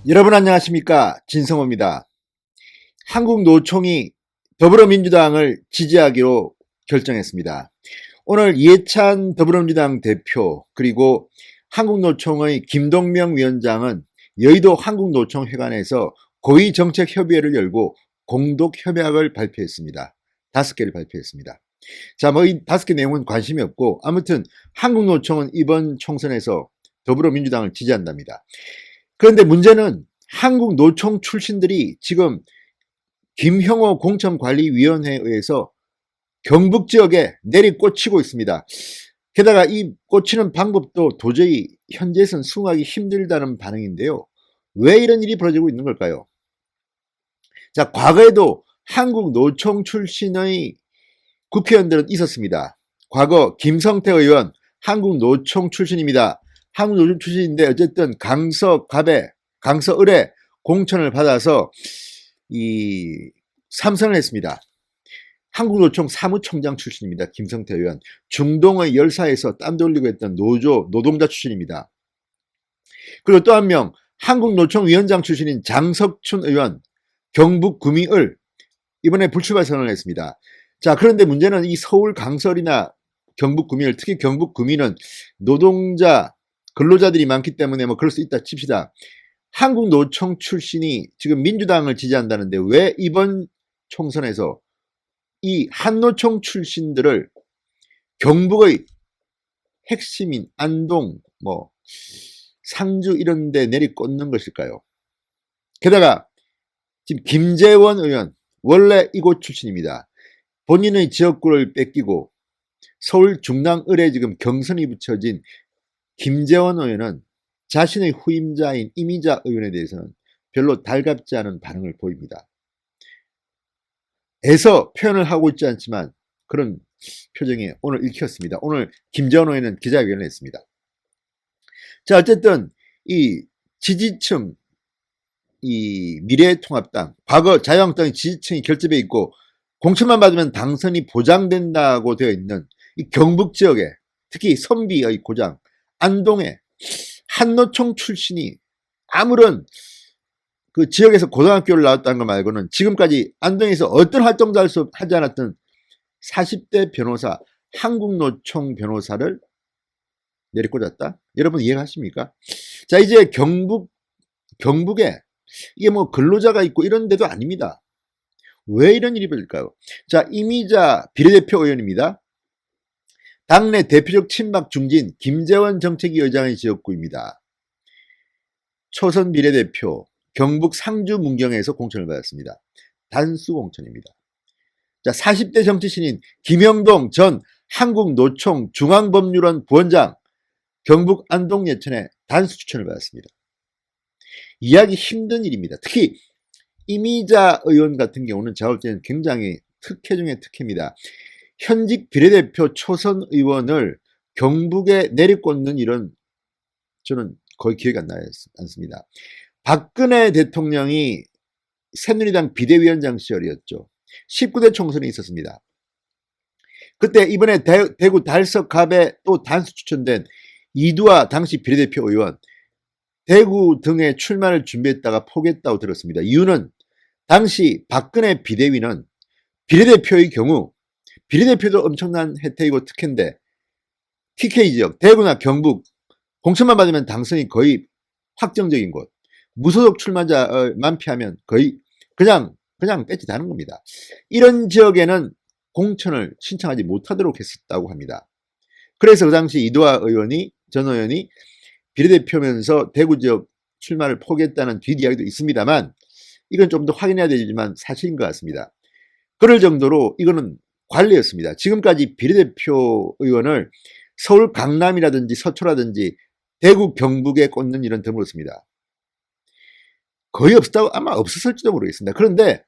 여러분 안녕하십니까? 진성호입니다. 한국노총이 더불어민주당을 지지하기로 결정했습니다. 오늘 이해찬 더불어민주당 대표 그리고 한국노총의 김동명 위원장은 여의도 한국노총회관에서 고위정책협의회를 열고 공동협약을 발표했습니다. 5개를 발표했습니다. 자, 이 5개 내용은 관심이 없고 아무튼 한국노총은 이번 총선에서 더불어민주당을 지지한답니다. 그런데 문제는 한국노총 출신들이 지금 김형호 공천관리위원회에 의해서 경북 지역에 내리꽂히고 있습니다. 게다가 이 꽂히는 방법도 도저히 현재에선 수긍하기 힘들다는 반응인데요. 왜 이런 일이 벌어지고 있는 걸까요? 자, 과거에도 한국노총 출신의 국회의원들은 있었습니다. 과거 김성태 의원 한국노총 출신입니다. 한국노총 출신인데 어쨌든 강서갑에 강서을에 공천을 받아서 삼선을 했습니다. 한국노총 사무총장 출신입니다. 김성태 의원. 중동의 열사에서 땀 돌리고 했던 노동자 출신입니다. 그리고 또 한 명 한국노총 위원장 출신인 장석춘 의원 경북 구미을 이번에 불출마 선언을 했습니다. 자, 그런데 문제는 이 서울 강서이나 경북 구미을, 특히 경북 구미는 노동자 근로자들이 많기 때문에 그럴 수 있다 칩시다. 한국노총 출신이 지금 민주당을 지지한다는데 왜 이번 총선에서 이 한노총 출신들을 경북의 핵심인 안동, 상주 이런 데 내리꽂는 것일까요? 게다가 지금 김재원 의원 원래 이곳 출신입니다. 본인의 지역구를 뺏기고 서울 중랑을에 지금 경선이 붙여진 김재원 의원은 자신의 후임자인 이미자 의원에 대해서는 별로 달갑지 않은 반응을 보입니다. 애서 표현을 하고 있지 않지만 그런 표정이 오늘 읽혔습니다. 오늘 김재원 의원은 기자회견을 했습니다. 자, 어쨌든 이 지지층, 이 미래통합당, 과거 자유한국당의 지지층이 결집해 있고 공천만 받으면 당선이 보장된다고 되어 있는 이 경북 지역에 특히 선비의 고장 안동에 한노총 출신이 아무런 그 지역에서 고등학교를 나왔다는 것 말고는 지금까지 안동에서 어떤 활동도 하지 않았던 40대 변호사, 한국노총 변호사를 내리꽂았다? 여러분 이해하십니까? 자, 이제 경북에 이게 근로자가 있고 이런 데도 아닙니다. 왜 이런 일이 벌릴까요? 자, 이미자 비례대표 의원입니다. 당내 대표적 친박 중진 김재원 정책위 의장의 지역구입니다. 초선 비례대표 경북 상주 문경에서 공천을 받았습니다. 단수 공천입니다. 자, 40대 정치신인 김영동 전 한국노총 중앙법률원 부원장 경북 안동 예천에 단수 추천을 받았습니다. 이해하기 힘든 일입니다. 특히 이미자 의원 같은 경우는 제가 볼 때는 굉장히 특혜 중에 특혜입니다. 현직 비례대표 초선 의원을 경북에 내리꽂는 일은 저는 거의 기억이 안 나지 않습니다. 박근혜 대통령이 새누리당 비대위원장 시절이었죠. 19대 총선이 있었습니다. 그때 이번에 대구 달서갑에 또 단수 추천된 이두아 당시 비례대표 의원 대구 등에 출마를 준비했다가 포기했다고 들었습니다. 이유는 당시 박근혜 비대위는 비례대표의 경우 비례대표도 엄청난 혜택이고 특혜인데 TK 지역 대구나 경북 공천만 받으면 당선이 거의 확정적인 곳 무소속 출마자만 피하면 거의 그냥 뺏지다는 겁니다. 이런 지역에는 공천을 신청하지 못하도록 했었다고 합니다. 그래서 그 당시 이두아 전 의원이 비례대표면서 대구 지역 출마를 포기했다는 뒷이야기도 있습니다만 이건 좀 더 확인해야 되지만 사실인 것 같습니다. 그럴 정도로 이거는 관례였습니다. 지금까지 비례대표 의원을 서울 강남이라든지 서초라든지 대구 경북에 꽂는 일은 드물었습니다. 거의 없었다고 아마 없었을지도 모르겠습니다. 그런데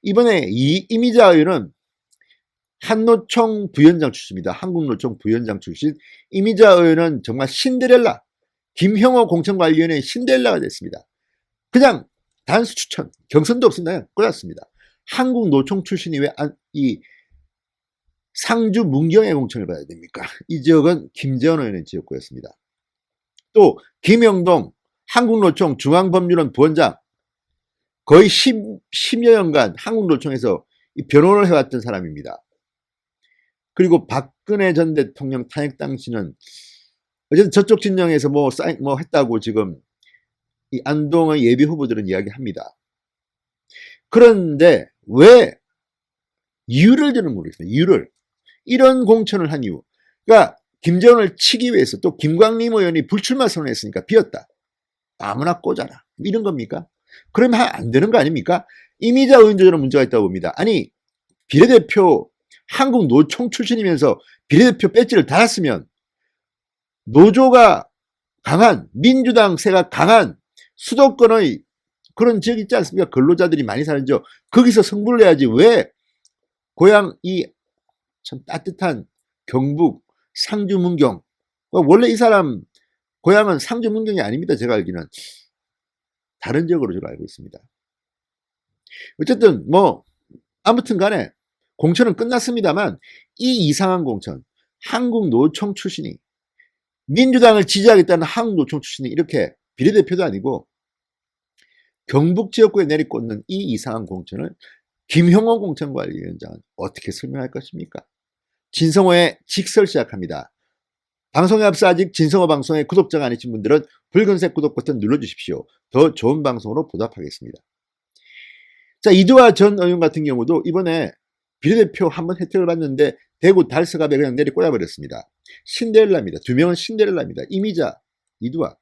이번에 이미자 의원은 한노총 부위원장 출신입니다. 한국노총 부위원장 출신 이미자 의원은 정말 신데렐라 김형호 공천관리위원회의 신데렐라가 됐습니다. 그냥 단수 추천 경선도 없습니다. 꽂았습니다. 한국노총 출신이 왜 이 상주 문경에 공천을 받아야 됩니까? 이 지역은 김재원 의원의 지역구였습니다. 또 김영동 한국노총 중앙법률원 부원장, 거의 10여 년간 한국노총에서 변호를 해왔던 사람입니다. 그리고 박근혜 전 대통령 탄핵 당시는 어쨌든 저쪽 진영에서 뭐 했다고 지금 이 안동의 예비 후보들은 이야기합니다. 그런데 왜 이유를 저는 모르겠습니다. 이유를. 이런 공천을 한 이유. 그러니까 김재원을 치기 위해서 또 김광림 의원이 불출마 선언했으니까 비었다. 아무나 꽂아라. 이런 겁니까? 그러면 안 되는 거 아닙니까? 이미자 의원조절은 문제가 있다고 봅니다. 아니 비례대표 한국 노총 출신이면서 비례대표 배지를 달았으면 노조가 강한 민주당 세가 강한 수도권의 그런 지역 있지 않습니까? 근로자들이 많이 사는 지역 거기서 승부를 내야지 왜 고향 이 참 따뜻한 경북 상주 문경 원래 이 사람 고향은 상주 문경이 아닙니다. 제가 알기는 다른 지역으로 제가 알고 있습니다. 어쨌든 뭐 아무튼 간에 공천은 끝났습니다만 이 이상한 공천 한국 노총 출신이 민주당을 지지하겠다는 한국 노총 출신이 이렇게 비례대표도 아니고 경북 지역구에 내리꽂는 이 이상한 공천을 김형호 공천관리위원장은 어떻게 설명할 것입니까? 진성호의 직설 시작합니다. 방송에 앞서 아직 진성호 방송의 구독자가 아니신 분들은 붉은색 구독 버튼 눌러주십시오. 더 좋은 방송으로 보답하겠습니다. 자, 이두화 전 의원 같은 경우도 이번에 비례대표 한번 혜택을 받는데 대구 달서갑에 그냥 내리꽂아버렸습니다. 신데렐라입니다. 두 명은 신데렐라입니다. 이미자, 이두화.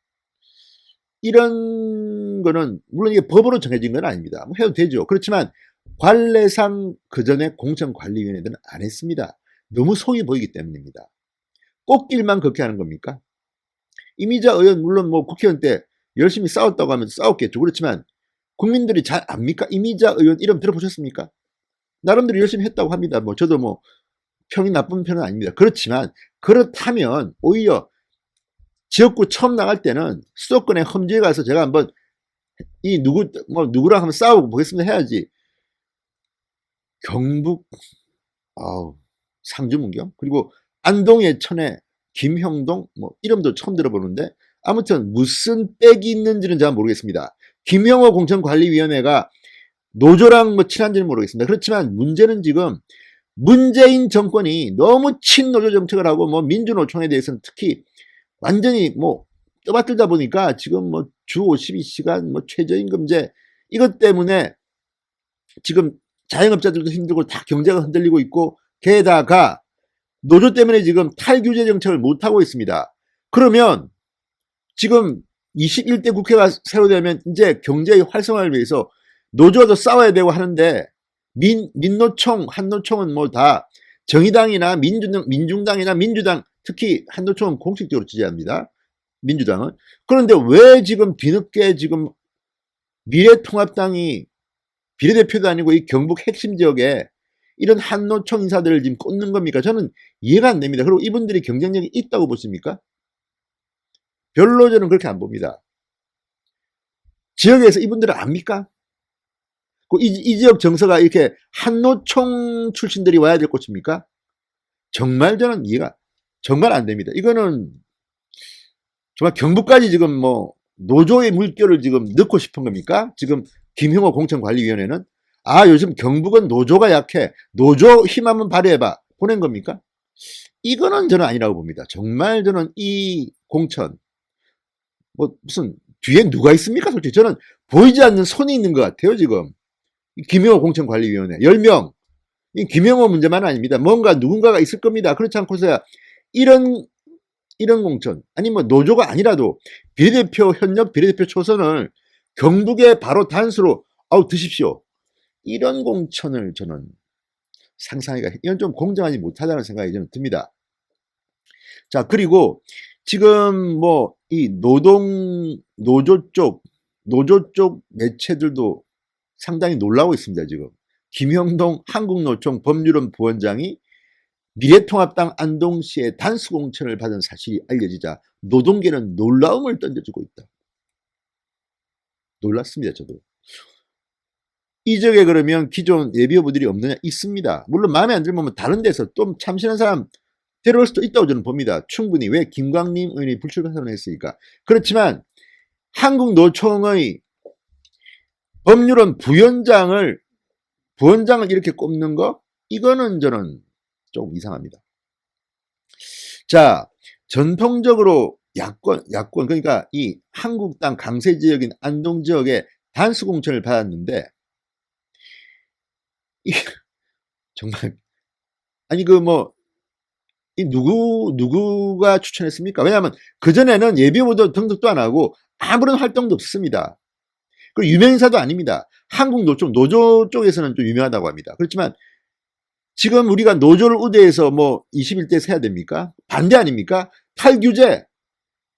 이런 거는 물론 이게 법으로 정해진 건 아닙니다. 뭐 해도 되죠. 그렇지만 관례상 그전에 공천관리위원회들은 안 했습니다. 너무 속이 보이기 때문입니다. 꽃길만 그렇게 하는 겁니까? 이미자 의원 물론 뭐 국회의원 때 열심히 싸웠다고 하면 싸웠겠죠. 그렇지만 국민들이 잘 압니까? 이미자 의원 이름 들어보셨습니까? 나름대로 열심히 했다고 합니다. 뭐 저도 뭐 평이 나쁜 편은 아닙니다. 그렇지만 그렇다면 오히려 지역구 처음 나갈 때는 수도권에 험지에 가서 제가 한번 이 누구랑 한번 싸우고 보겠습니다 해야지. 경북 상주 문경 그리고 안동의 천에 김형동 뭐 이름도 처음 들어보는데 아무튼 무슨 빽이 있는지는 잘 모르겠습니다. 김형호 공천관리위원회가 노조랑 뭐 친한지는 모르겠습니다. 그렇지만 문제는 지금 문재인 정권이 너무 친노조 정책을 하고 뭐 민주노총에 대해서는 특히 완전히 뭐 떠받들다 보니까 지금 뭐 주 52시간 뭐 최저임금제 이것 때문에 지금 자영업자들도 힘들고 다 경제가 흔들리고 있고 게다가 노조 때문에 지금 탈규제 정책을 못하고 있습니다. 그러면 지금 21대 국회가 세워되면 이제 경제의 활성화를 위해서 노조도 싸워야 되고 하는데 민노총, 한노총은 뭐 다 정의당이나 민중당이나 민주당 특히 한노총은 공식적으로 지지합니다. 민주당은. 그런데 왜 지금 뒤늦게 지금 미래통합당이 비례대표도 아니고 이 경북 핵심 지역에 이런 한노총 인사들을 지금 꽂는 겁니까? 저는 이해가 안 됩니다. 그리고 이분들이 경쟁력이 있다고 보십니까? 별로 저는 그렇게 안 봅니다. 지역에서 이분들을 압니까? 이 지역 정서가 이렇게 한노총 출신들이 와야 될 곳입니까? 정말 저는 이해가 정말 안 됩니다. 이거는 정말 경북까지 지금 뭐 노조의 물결을 지금 넣고 싶은 겁니까? 지금 김형호 공천관리위원회는 요즘 경북은 노조가 약해. 노조 힘 한번 발휘해봐. 보낸 겁니까? 이거는 저는 아니라고 봅니다. 정말 저는 이 공천 뭐 무슨 뒤에 누가 있습니까? 솔직히 저는 보이지 않는 손이 있는 것 같아요. 지금 김형호 공천관리위원회 10명 이 김형호 문제만 아닙니다. 뭔가 누군가가 있을 겁니다. 그렇지 않고서야 이런 공천 아니 뭐 노조가 아니라도 비례대표 현역 비례대표 초선을 경북에 바로 단수로 드십시오. 이런 공천을 저는 상상하기가 이건 좀 공정하지 못하다는 생각이 저는 듭니다. 자 그리고 지금 뭐 이 노조 쪽 매체들도 상당히 놀라고 있습니다. 지금 김형동 한국노총 법률원 부원장이 미래통합당 안동시에 단수 공천을 받은 사실이 알려지자 노동계는 놀라움을 던져주고 있다. 놀랐습니다. 저도. 이 지역에 그러면 기존 예비후보들이 없느냐? 있습니다. 물론 마음에 안 들면 다른 데서 또 참신한 사람 데려올 수도 있다고 저는 봅니다. 충분히. 왜 김광림 의원이 불출마 선언을 했으니까. 그렇지만 한국노총의 법률원 부원장을 이렇게 꼽는 거, 이거는 저는 조금 이상합니다. 자, 전통적으로 야권, 그러니까 이 한국당 강세 지역인 안동 지역에 단수 공천을 받았는데, 정말, 아니, 누구가 추천했습니까? 왜냐하면 그전에는 예비후보도 등록도 안 하고 아무런 활동도 없습니다. 그리고 유명인사도 아닙니다. 한국노총, 노조 쪽에서는 좀 유명하다고 합니다. 그렇지만 지금 우리가 노조를 우대해서 21대 세야 됩니까? 반대 아닙니까? 탈규제,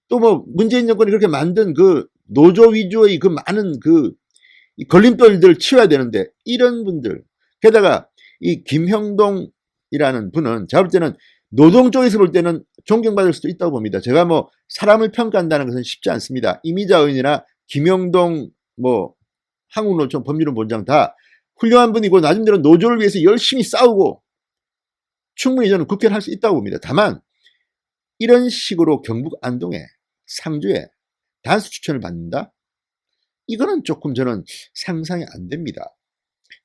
또 문재인 정권이 그렇게 만든 그 노조 위주의 그 많은 그 걸림돌들을 치워야 되는데, 이런 분들, 게다가 이 김형동이라는 분은 제가 볼 때는 노동 쪽에서 볼 때는 존경받을 수도 있다고 봅니다. 제가 사람을 평가한다는 것은 쉽지 않습니다. 이미자 의원이나 김형동 한국노총 법률원 본장 다 훌륭한 분이고 나름대로 노조를 위해서 열심히 싸우고 충분히 저는 국회를 할 수 있다고 봅니다. 다만 이런 식으로 경북 안동에, 상주에 단수 추천을 받는다? 이거는 조금 저는 상상이 안 됩니다.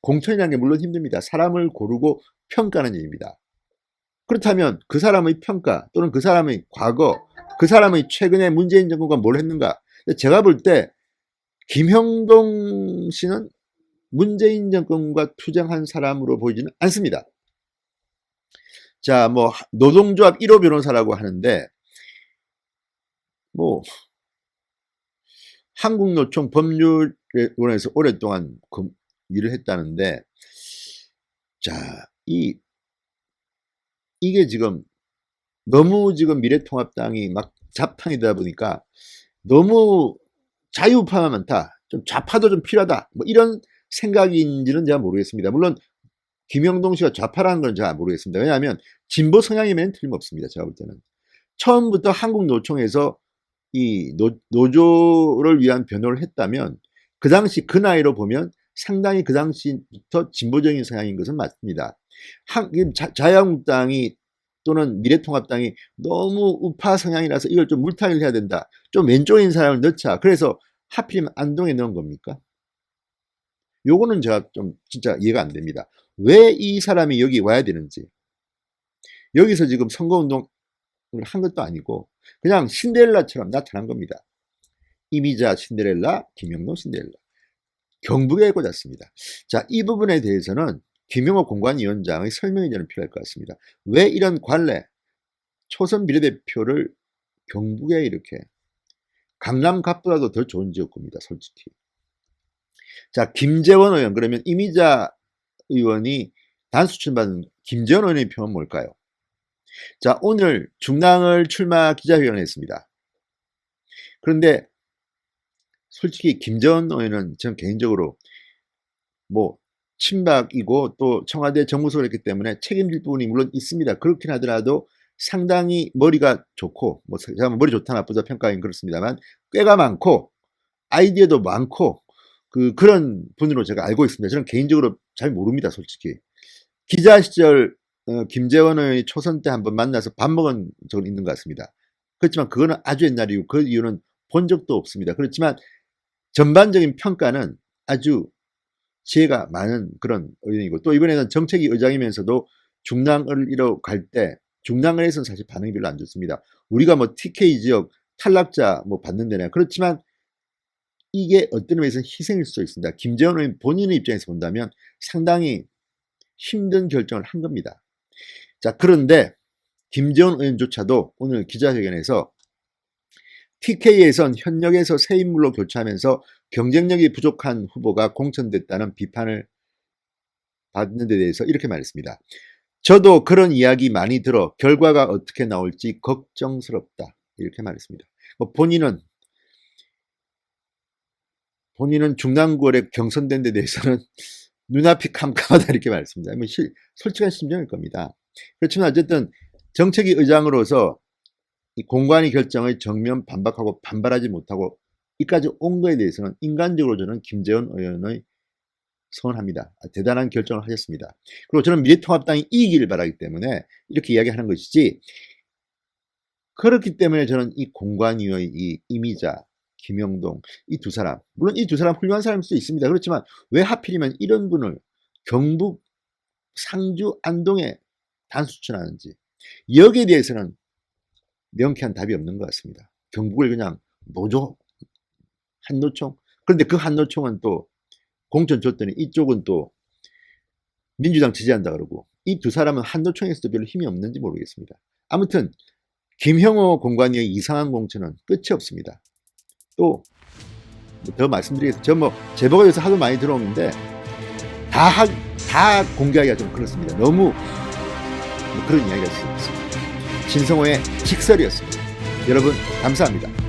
공천이라는 게 물론 힘듭니다. 사람을 고르고 평가하는 일입니다. 그렇다면 그 사람의 평가 또는 그 사람의 과거, 그 사람의 최근에 문재인 정부가 뭘 했는가? 제가 볼 때 김형동 씨는 문재인 정권과 투쟁한 사람으로 보이지는 않습니다. 자, 노동조합 1호 변호사라고 하는데, 한국노총 법률원에서 오랫동안 일을 했다는데, 자, 이게 지금 너무 지금 미래통합당이 막 잡탕이다 보니까 너무 자유우파만 많다, 좀 좌파도 좀 필요하다, 이런 생각인지는 제가 모르겠습니다. 물론 김영동 씨가 좌파라는 건 제가 모르겠습니다. 왜냐하면 진보 성향이면 틀림없습니다. 제가 볼 때는 처음부터 한국노총에서 이 노조를 위한 변호를 했다면 그 당시 그 나이로 보면 상당히 그 당시부터 진보적인 성향인 것은 맞습니다. 자유한국당이 또는 미래통합당이 너무 우파 성향이라서 이걸 좀 물타기를 해야 된다, 좀 왼쪽인 사람을 넣자, 그래서 하필이면 안동에 넣은 겁니까? 요거는 제가 좀 진짜 이해가 안 됩니다. 왜 이 사람이 여기 와야 되는지. 여기서 지금 선거운동을 한 것도 아니고 그냥 신데렐라처럼 나타난 겁니다. 이미자 신데렐라, 김영동 신데렐라. 경북에 꽂았습니다. 자, 이 부분에 대해서는 김영호 공관위원장의 설명이 저는 필요할 것 같습니다. 왜 이런 관례, 초선 비례대표를 경북에 이렇게, 강남 갑보다도 더 좋은 지역구입니다, 솔직히. 자, 김재원 의원, 그러면 이미자 의원이 단수 추천받은 김재원 의원의 표는 뭘까요? 자, 오늘 중랑을 출마 기자회견을 했습니다. 그런데 솔직히 김재원 의원은 전 개인적으로 친박이고 또 청와대 정무수를 했기 때문에 책임질 부분이 물론 있습니다. 그렇긴 하더라도 상당히 머리가 좋고, 제가 머리 좋다 나쁘다 평가하긴 그렇습니다만 꾀가 많고 아이디어도 많고 그런 분으로 제가 알고 있습니다. 저는 개인적으로 잘 모릅니다, 솔직히. 기자 시절 김재원 의원이 초선 때 한번 만나서 밥 먹은 적은 있는 것 같습니다. 그렇지만 그거는 아주 옛날이고 그 이유는 본 적도 없습니다. 그렇지만 전반적인 평가는 아주 지혜가 많은 그런 의원이고, 또 이번에는 정책위 의장이면서도 중랑을 이러 갈 때 중랑을에서는 사실 반응이 별로 안 좋습니다. 우리가 TK 지역 탈락자 받는 데냐. 그렇지만 이게 어떤 의미에서는 희생일 수도 있습니다. 김재원 의원 본인의 입장에서 본다면 상당히 힘든 결정을 한 겁니다. 자, 그런데 김재원 의원조차도 오늘 기자회견에서 TK에선 현역에서 새 인물로 교체하면서 경쟁력이 부족한 후보가 공천됐다는 비판을 받는 데 대해서 이렇게 말했습니다. 저도 그런 이야기 많이 들어 결과가 어떻게 나올지 걱정스럽다, 이렇게 말했습니다. 본인은 중랑구에 경선된 데 대해서는 눈앞이 캄캄하다, 이렇게 말했습니다. 솔직한 심정일 겁니다. 그렇지만 어쨌든 정책위 의장으로서 이 공관위 결정의 정면 반박하고 반발하지 못하고 이까지 온 거에 대해서는 인간적으로 저는 김재원 의원의 성원합니다. 대단한 결정을 하셨습니다. 그리고 저는 미래통합당이 이기기를 바라기 때문에 이렇게 이야기하는 것이지, 그렇기 때문에 저는 이 공관위의 이 이미자 김영동, 이 두 사람, 물론 이 두 사람 훌륭한 사람일 수도 있습니다. 그렇지만 왜 하필이면 이런 분을 경북 상주 안동에 단수천하는지, 여기에 대해서는 명쾌한 답이 없는 것 같습니다. 경북을 그냥 노조, 한노총, 그런데 그 한노총은 또 공천 줬더니 이쪽은 또 민주당 지지한다 그러고, 이 두 사람은 한노총에서도 별로 힘이 없는지 모르겠습니다. 아무튼 김형호 공관위의 이상한 공천은 끝이 없습니다. 또 더 말씀드리겠습니다. 저 뭐 제보가 요새 하도 많이 들어오는데 다 공개하기가 좀 그렇습니다. 너무 그런 이야기가 있습니다. 진성호의 직설이었습니다. 여러분 감사합니다.